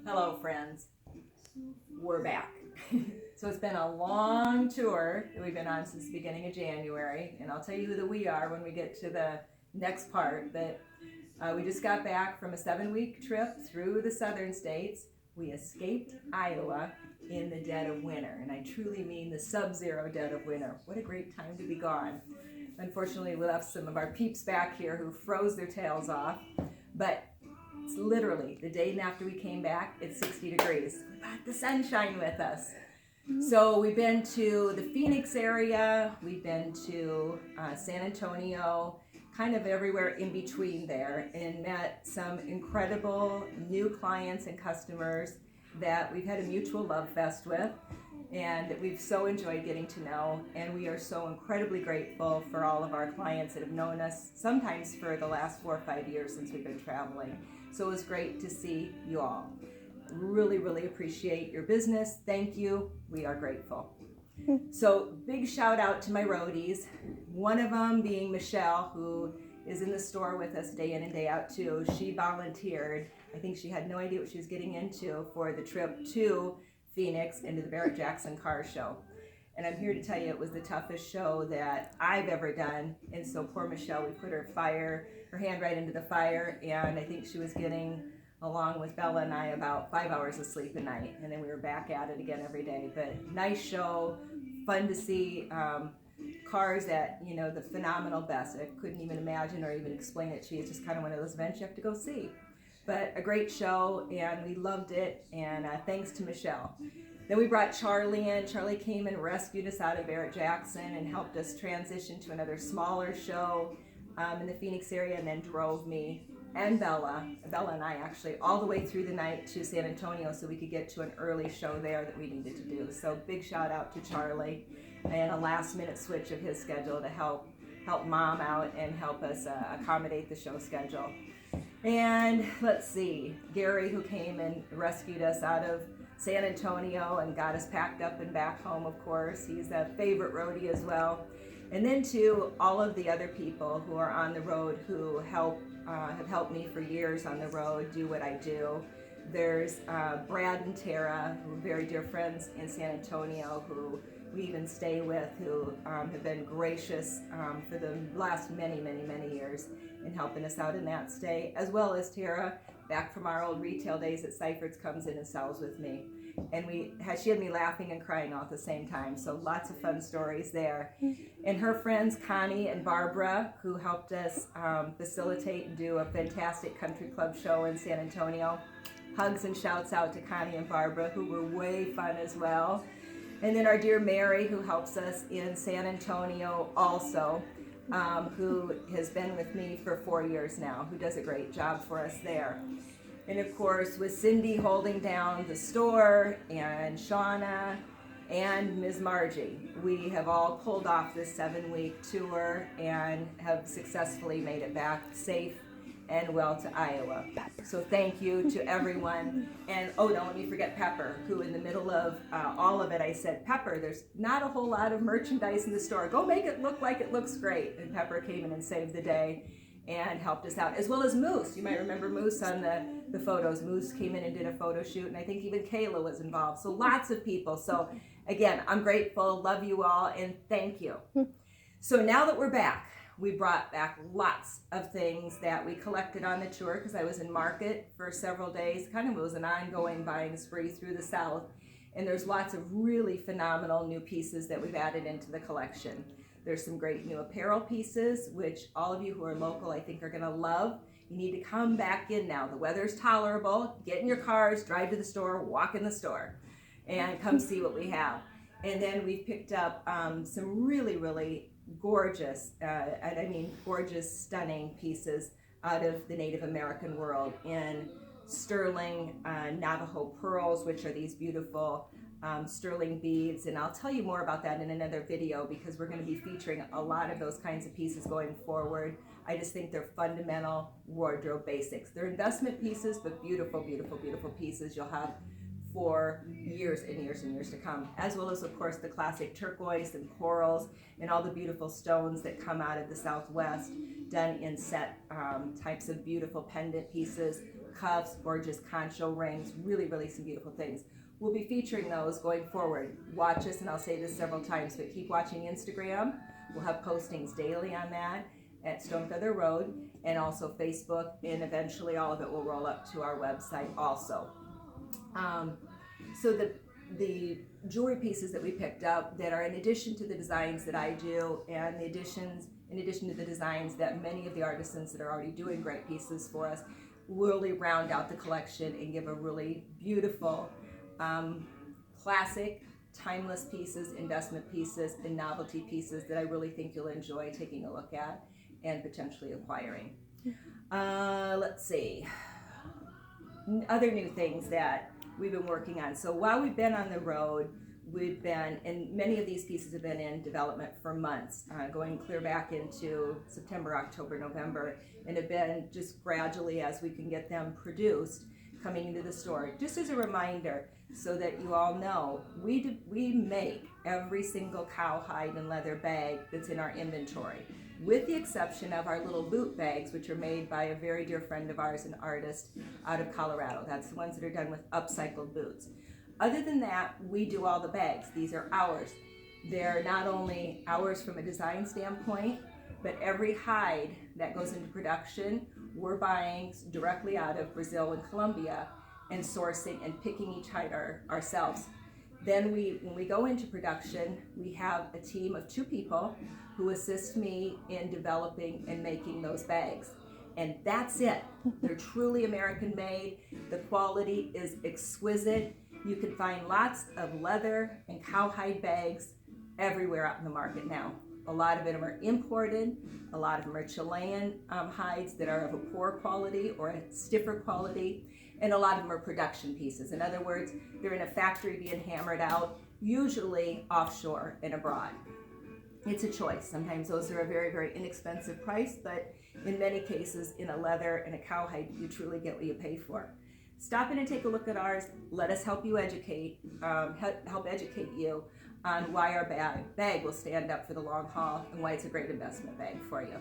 Hello, friends. We're back. So it's been a long tour that we've been on since the beginning of January, and I'll tell you who the we are when we get to the next part. But we just got back from a 7-week trip through the southern states. We escaped Iowa in the dead of winter, and I truly mean the sub-zero dead of winter. What a great time to be gone. Unfortunately, we left some of our peeps back here who froze their tails off, but it's literally the day after we came back, it's 60 degrees. We brought the sunshine with us. So we've been to the Phoenix area, we've been to San Antonio, kind of everywhere in between there, and met some incredible new clients and customers that we've had a mutual love fest with and that we've so enjoyed getting to know. And we are so incredibly grateful for all of our clients that have known us sometimes for the last 4 or 5 years since we've been traveling. So it was great to see you all. Really, really appreciate your business. Thank you. We are grateful. So big shout out to my roadies. One of them being Michelle, who is in the store with us day in and day out too. She volunteered. I think she had no idea what she was getting into for the trip to Phoenix and to the Barrett-Jackson car show. And I'm here to tell you it was the toughest show that I've ever done. And so poor Michelle, we put her hand right into the fire, and I think she was getting, along with Bella and I, about 5 hours of sleep a night. And then we were back at it again every day. But nice show, fun to see cars at, the phenomenal best. I couldn't even imagine or even explain it to you. It's just kind of one of those events you have to go see. But a great show, and we loved it, and thanks to Michelle. Then we brought Charlie in. Charlie came and rescued us out of Barrett-Jackson and helped us transition to another smaller show in the Phoenix area, and then drove me and Bella and I actually all the way through the night to San Antonio so we could get to an early show there that we needed to do. So big shout out to Charlie, and a last minute switch of his schedule to help Mom out and help us accommodate the show schedule. And let's see, Gary, who came and rescued us out of San Antonio and got us packed up and back home, of course. He's a favorite roadie as well. And then to all of the other people who are on the road who have helped me for years on the road do what I do. There's Brad and Tara, who are very dear friends in San Antonio, who we even stay with, who have been gracious for the last many years in helping us out in that stay, as well as Tara, back from our old retail days at Seifert's, comes in and sells with me. And she had me laughing and crying all at the same time, so lots of fun stories there. And her friends Connie and Barbara, who helped us facilitate and do a fantastic country club show in San Antonio. Hugs and shouts out to Connie and Barbara, who were way fun as well. And then our dear Mary, who helps us in San Antonio also, who has been with me for 4 years now, who does a great job for us there. And of course, with Cindy holding down the store, and Shauna, and Ms. Margie, we have all pulled off this 7-week tour and have successfully made it back safe and well to Iowa. So thank you to everyone. And don't let me forget Pepper, who in the middle of all of it, I said, Pepper, there's not a whole lot of merchandise in the store. Go make it look like it looks great. And Pepper came in and saved the day and helped us out, as well as Moose. You might remember Moose on the photos. Moose came in and did a photo shoot, and I think even Kayla was involved. So lots of people. So again, I'm grateful, love you all, and thank you. So now that we're back, we brought back lots of things that we collected on the tour, because I was in market for several days. Kind of was an ongoing buying spree through the South, and there's lots of really phenomenal new pieces that we've added into the collection. There's some great new apparel pieces, which all of you who are local, I think, are going to love. You need to come back in now. The weather's tolerable. Get in your cars, drive to the store, walk in the store, and come see what we have. And then we picked up some really gorgeous, and I mean gorgeous, stunning pieces out of the Native American world in sterling Navajo pearls, which are these beautiful sterling beads, and I'll tell you more about that in another video, because we're going to be featuring a lot of those kinds of pieces going forward. I just think they're fundamental wardrobe basics. They're investment pieces, but beautiful pieces you'll have for years and years to come, as well as, of course, the classic turquoise and corals and all the beautiful stones that come out of the Southwest, done in set types of beautiful pendant pieces, cuffs, gorgeous concho rings, really some beautiful things. We'll be featuring those going forward. Watch us, and I'll say this several times, but keep watching Instagram. We'll have postings daily on that at Stonefeather Road, and also Facebook, and eventually all of it will roll up to our website also. So the jewelry pieces that we picked up that are in addition to the designs that I do, and in addition to the designs that many of the artisans that are already doing great pieces for us, really round out the collection and give a really beautiful, classic, timeless pieces, investment pieces, and novelty pieces that I really think you'll enjoy taking a look at and potentially acquiring. Let's see. Other new things that we've been working on. So while we've been on the road, and many of these pieces have been in development for months, going clear back into September, October, November, and have been just gradually, as we can get them produced, coming into the store. Just as a reminder, so that you all know, we make every cow cowhide and leather bag that's in our inventory, with the exception of our little boot bags, which are made by a very dear friend of ours, an artist out of Colorado. That's the ones that are done with upcycled boots. Other than that, we do all the bags. These are ours. They're not only ours from a design standpoint, but every hide that goes into production, we're buying directly out of Brazil and Colombia and sourcing and picking each hide ourselves. Then when we go into production, we have a team of 2 people who assist me in developing and making those bags. And that's it. They're truly American made. The quality is exquisite. You can find lots of leather and cowhide bags everywhere out in the market now. A lot of them are imported. A lot of them are Chilean hides that are of a poor quality or a stiffer quality. And a lot of them are production pieces. In other words, they're in a factory being hammered out, usually offshore and abroad. It's a choice. Sometimes those are a very inexpensive price, but in many cases, in a leather and a cowhide, you truly get what you pay for. Stop in and take a look at ours. Let us help you educate, help educate you on why our bag will stand up for the long haul and why it's a great investment bag for you.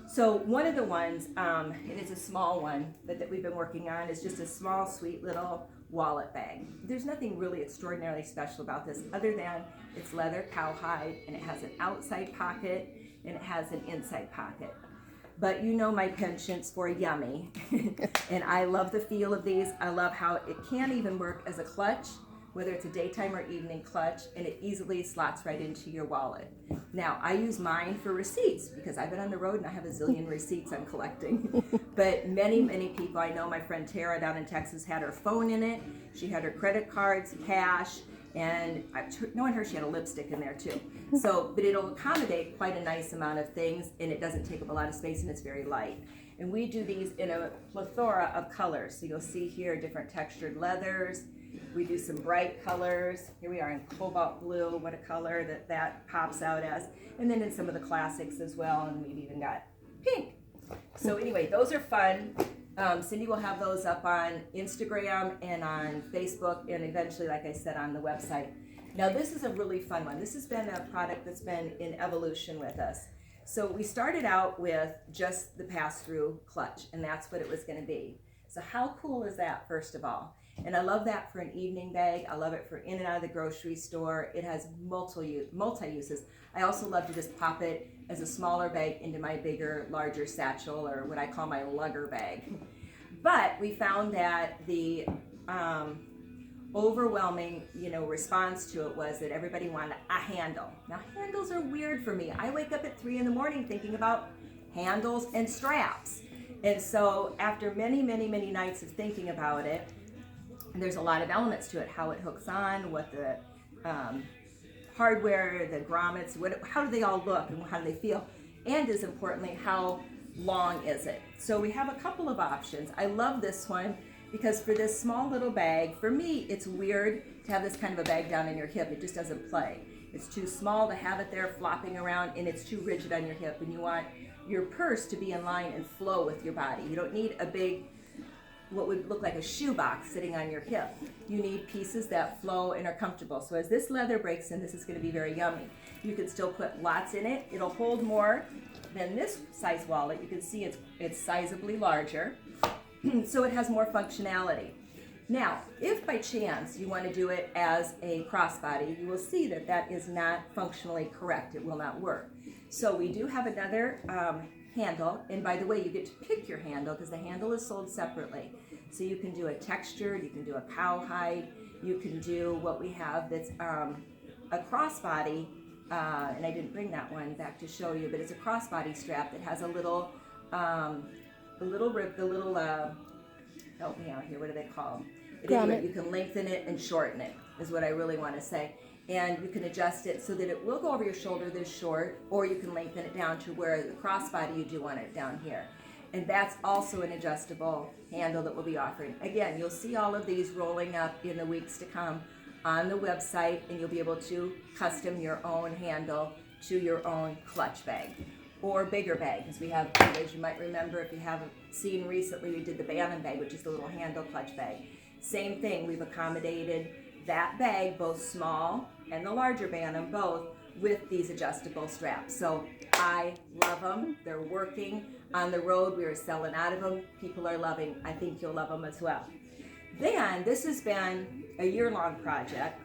So one of the ones, and it's a small one, but that we've been working on, is just a small, sweet little wallet bag. There's nothing really extraordinarily special about this other than it's leather cowhide, and it has an outside pocket and it has an inside pocket. But you know my penchants for yummy, and I love the feel of these. I love how it can even work as a clutch, whether it's a daytime or evening clutch, and it easily slots right into your wallet. Now, I use mine for receipts because I've been on the road and I have a zillion receipts I'm collecting. But many people, I know my friend Tara down in Texas had her phone in it. She had her credit cards, cash, and knowing her, she had a lipstick in there too. So, but it'll accommodate quite a nice amount of things, and it doesn't take up a lot of space, and it's very light. And we do these in a plethora of colors. So you'll see here different textured leathers. We do some bright colors. Here we are in cobalt blue. What a color that pops out as. And then in some of the classics as well, and we've even got pink. So anyway, those are fun. Cindy will have those up on Instagram and on Facebook, and eventually, like I said, on the website. Now this is a really fun one. This has been a product that's been in evolution with us. So we started out with just the pass-through clutch, and that's what it was going to be. So how cool is that, first of all? And I love that for an evening bag. I love it for in and out of the grocery store. It has multi-uses. I also love to just pop it as a smaller bag into my bigger, larger satchel, or what I call my lugger bag. But we found that the overwhelming, response to it was that everybody wanted a handle. Now, handles are weird for me. I wake up at 3 in the morning thinking about handles and straps. And so after many nights of thinking about it, there's a lot of elements to it, how it hooks on, what the hardware, the grommets, how do they all look and how do they feel? And as importantly, how long is it? So we have a couple of options. I love this one because for this small little bag, for me, it's weird to have this kind of a bag down in your hip. It just doesn't play. It's too small to have it there flopping around, and it's too rigid on your hip, and you want your purse to be in line and flow with your body. You don't need a big, what would look like a shoebox sitting on your hip. You need pieces that flow and are comfortable. So as this leather breaks in, this is going to be very yummy. You can still put lots in it. It'll hold more than this size wallet. You can see it's sizably larger. so it has more functionality. Now, if by chance you want to do it as a crossbody, you will see that that is not functionally correct. It will not work. So we do have another handle, and by the way, you get to pick your handle because the handle is sold separately. So you can do a textured, you can do a cowhide, you can do what we have that's a crossbody, and I didn't bring that one back to show you, but it's a crossbody strap that has a little help me out here, what do they call them? But anyway, you can lengthen it and shorten it, is what I really want to say. And you can adjust it so that it will go over your shoulder this short, or you can lengthen it down to where the crossbody you do want it down here. And that's also an adjustable handle that we'll be offering. Again, you'll see all of these rolling up in the weeks to come on the website, and you'll be able to custom your own handle to your own clutch bag or bigger bag, because we have, as you might remember, if you haven't seen recently, we did the Bantam bag, which is the little handle clutch bag. Same thing, we've accommodated that bag, both small and the larger Bantam, both with these adjustable straps. So I love them. They're working on the road. We are selling out of them. People are loving. I think you'll love them as well. Then this has been a year-long project,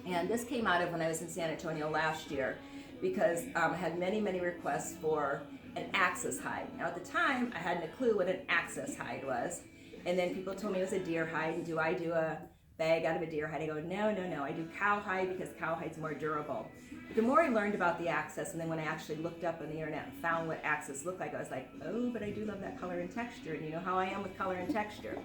and this came out of when I was in San Antonio last year, because I had many requests for an access hide. Now at the time, I hadn't a clue what an access hide was, and then people told me it was a deer hide, and do I do a bag out of a deer hide? I go, no, I do cowhide because cowhide's more durable. But the more I learned about the access, and then when I actually looked up on the internet and found what access looked like, I was like, oh, but I do love that color and texture, and you know how I am with color and texture.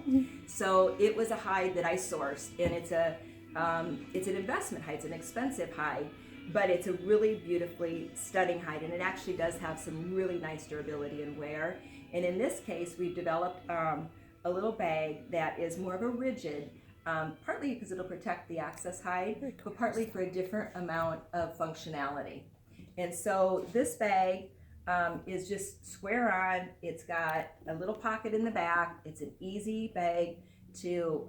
So it was a hide that I sourced, and it's an investment hide, it's an expensive hide, but it's a really beautifully stunning hide, and it actually does have some really nice durability and wear. And in this case, we've developed a little bag that is more of a rigid, partly because it'll protect the access hide, but partly for a different amount of functionality. And so this bag is just square on. It's got a little pocket in the back. It's an easy bag to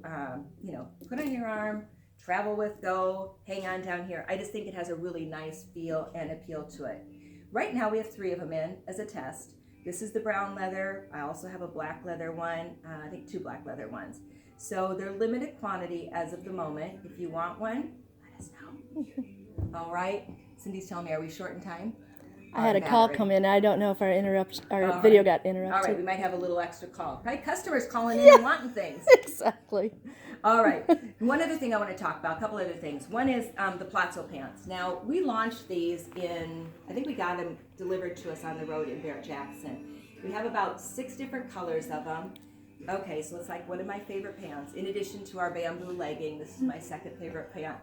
put on your arm, travel with, go, hang on down here. I just think it has a really nice feel and appeal to it. Right now we have 3 of them in as a test. This is the brown leather. I also have a black leather one, I think 2 black leather ones. So they're limited quantity as of the moment. If you want one, let us know. All right. Cindy's telling me, are we short in time? I had a call come in. I don't know if our video got interrupted. All right, we might have a little extra call. Probably customers calling in and wanting things. Exactly. All right. One other thing I want to talk about, a couple other things. One is the Palazzo pants. Now, we launched these I think we got them delivered to us on the road in Barrett-Jackson. We have about 6 different colors of them. Okay, so it's like one of my favorite pants. In addition to our bamboo legging, this is my second favorite pant.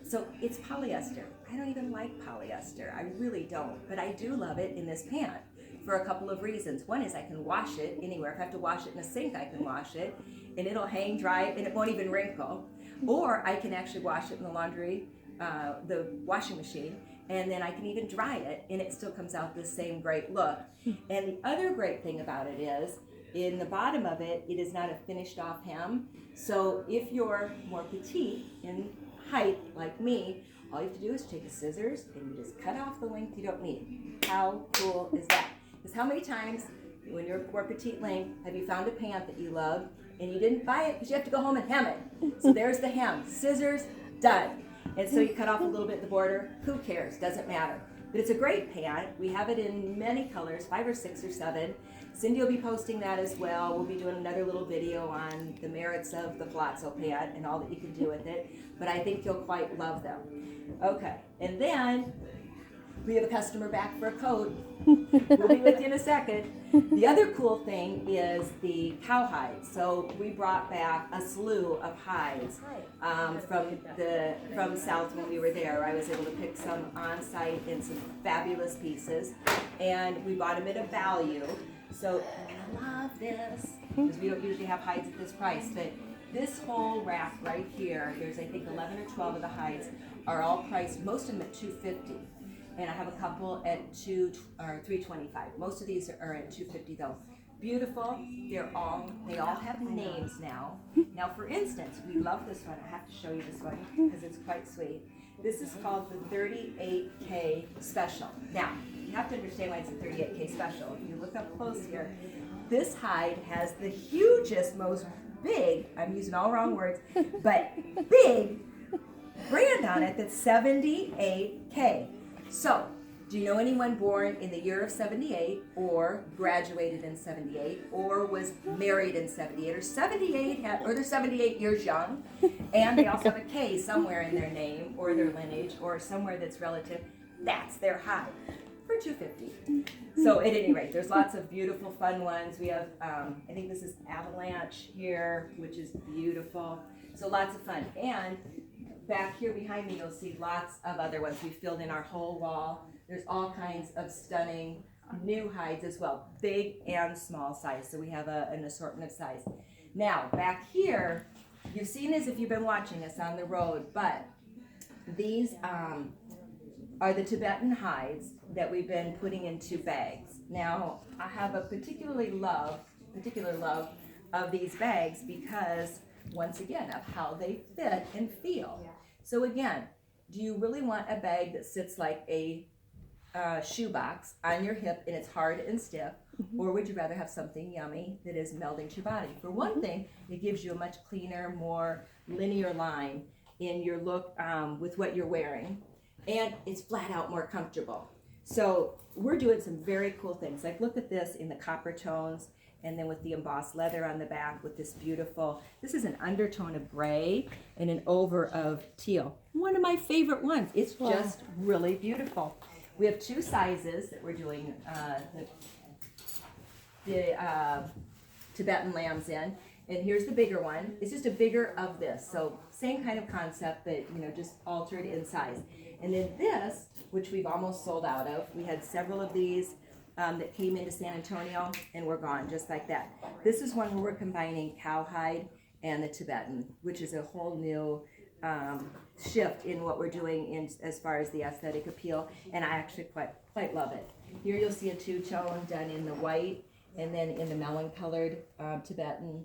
So it's polyester. I don't even like polyester. I really don't. But I do love it in this pant for a couple of reasons. One is I can wash it anywhere. If I have to wash it in a sink, I can wash it. And it'll hang dry, and it won't even wrinkle. Or I can actually wash it in the laundry, the washing machine, and then I can even dry it, and it still comes out the same great look. And the other great thing about it is, in the bottom of it, it is not a finished off hem. So if you're more petite in height like me, all you have to do is take a scissors and you just cut off the length you don't need. How cool is that? Because how many times when you're more petite length have you found a pant that you love and you didn't buy it because you have to go home and hem it? So there's the hem. Scissors, done. And so you cut off a little bit at the border. Who cares? Doesn't matter. But it's a great pant. We have it in many colors, 5 or 6 or 7. Cindy will be posting that as well. We'll be doing another little video on the merits of the Palazzo pant and all that you can do with it. But I think you'll quite love them. Okay, and then we have a customer back for a coat. We'll be with you in a second. The other cool thing is the cowhide. So we brought back a slew of hides from South when we were there. I was able to pick some on site and some fabulous pieces, and we bought them at a value. So you're gonna love this because we don't usually have hides at this price, but this whole rack right here, there's I think 11 or 12 of the hides are all priced, most of them at $250. And I have a couple at $325. Most of these are at $250 though. Beautiful. They all have names now. Now, for instance, we love this one. I have to show you this one because it's quite sweet. This is called the 38K Special. Now, you have to understand why it's a 38K Special. If you look up close here, This hide has the hugest, most big, I'm using all wrong words, but big brand on it that's 78K. So, do you know anyone born in the year of 78 or graduated in 78 or was married in 78 or 78 or they're 78 years young and they also have a K somewhere in their name or their lineage or somewhere that's relative? That's their hide for $250. So at any rate, there's lots of beautiful fun ones. We have, I think this is Avalanche here, which is beautiful. So lots of fun. And back here behind me, you'll see lots of other ones. We filled in our whole wall. There's all kinds of stunning new hides as well, big and small size. So we have an assortment of size. Now, back here, you've seen this if you've been watching us on the road, but these are the Tibetan hides that we've been putting into bags. Now, I have a particular love of these bags because, once again, of how they fit and feel. So again, do you really want a bag that sits like a shoebox on your hip and it's hard and stiff, or would you rather have something yummy that is melding to your body? For one thing, it gives you a much cleaner, more linear line in your look with what you're wearing, and it's flat out more comfortable. So we're doing some very cool things. Like look at this in the copper tones, and then with the embossed leather on the back with this beautiful, this is an undertone of gray and an over of teal. One of my favorite ones. It's just really beautiful. We have two sizes that we're doing the Tibetan lambs in. And here's the bigger one. It's just a bigger of this. So same kind of concept, but just altered in size. And then this, which we've almost sold out of, we had several of these that came into San Antonio and were gone just like that. This is one where we're combining cowhide and the Tibetan, which is a whole new shift in what we're doing in as far as the aesthetic appeal, and I actually quite love it. Here you'll see a two-tone done in the white and then in the melon colored Tibetan.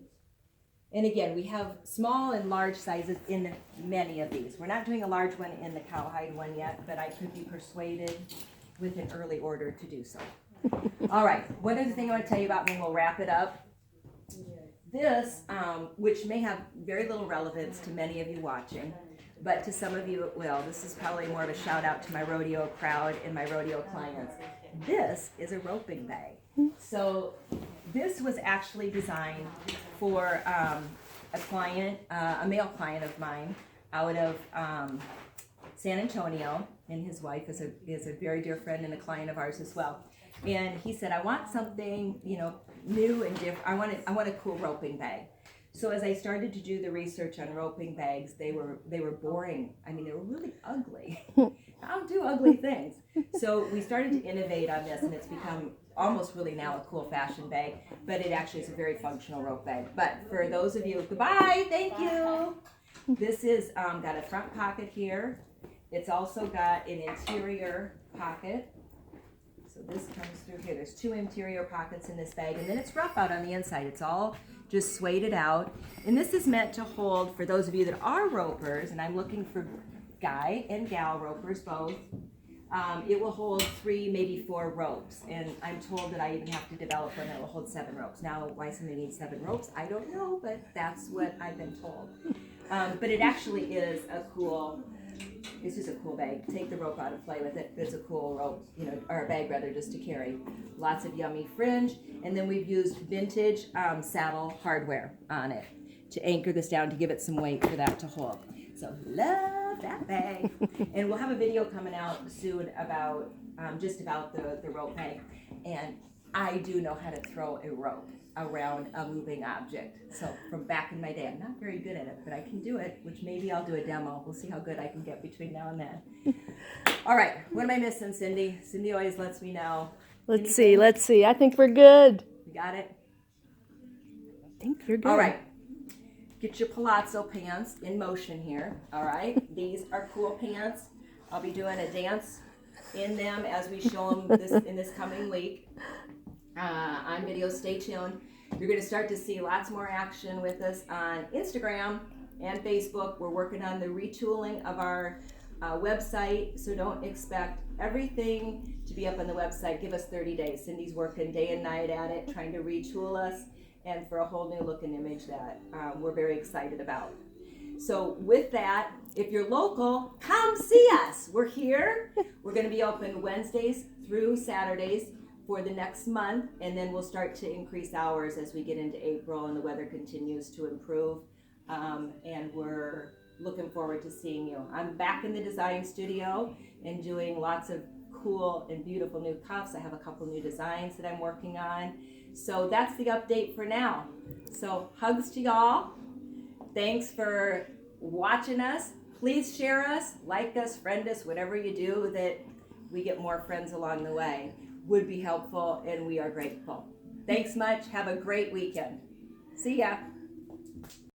And again, we have small and large sizes in many of these. We're not doing a large one in the cowhide one yet, but I could be persuaded with an early order to do so. All right, one other thing I want to tell you about, and then we'll wrap it up. This, which may have very little relevance to many of you watching, but to some of you it will. This is probably more of a shout out to my rodeo crowd and my rodeo clients. This is a roping bag. So this was actually designed for a client, a male client of mine out of San Antonio, and his wife is a very dear friend and a client of ours as well. And he said, I want something, new and different. I want a cool roping bag. So as I started to do the research on roping bags, they were boring. I mean, they were really ugly. I don't do ugly things. So we started to innovate on this, and it's become almost really now a cool fashion bag, but it actually is a very functional rope bag. But for those of you, goodbye, thank you. This is got a front pocket here. It's also got an interior pocket. So this comes through here. There's two interior pockets in this bag, and then it's rough out on the inside. It's all just sueded out. And this is meant to hold, for those of you that are ropers, and I'm looking for guy and gal ropers both, it will hold 3, maybe 4 ropes. And I'm told that I even have to develop one that will hold 7 ropes. Now, why somebody needs 7 ropes, I don't know, but that's what I've been told. But it actually is a cool, it's just a cool bag. Take the rope out and play with it. It's a cool rope, or a bag rather, just to carry. Lots of yummy fringe. And then we've used vintage saddle hardware on it to anchor this down, to give it some weight for that to hold. So love that bag. And we'll have a video coming out soon about just about the rope bag. And I do know how to throw a rope around a moving object. So from back in my day, I'm not very good at it, but I can do it, which maybe I'll do a demo. We'll see how good I can get between now and then. All right, what am I missing, Cindy? Cindy always lets me know. Let's see. I think we're good. You got it? I think you're good. All right. Get your palazzo pants in motion here. All right. These are cool pants. I'll be doing a dance in them as we show them in this coming week on video. Stay tuned. You're going to start to see lots more action with us on Instagram and Facebook. We're working on the retooling of our website, so don't expect everything to be up on the website. Give us 30 days. Cindy's working day and night at it, trying to retool us and for a whole new look and image that we're very excited about. So with that, if you're local, come see us. We're here. We're going to be open Wednesdays through Saturdays for the next month, and then we'll start to increase hours as we get into April and the weather continues to improve. And we're looking forward to seeing you. I'm back in the design studio and doing lots of cool and beautiful new cuffs. I have a couple new designs that I'm working on. So that's the update for now. So hugs to y'all. Thanks for watching us. Please share us, like us, friend us, whatever you do that we get more friends along the way would be helpful, and we are grateful. Thanks much. Have a great weekend. See ya.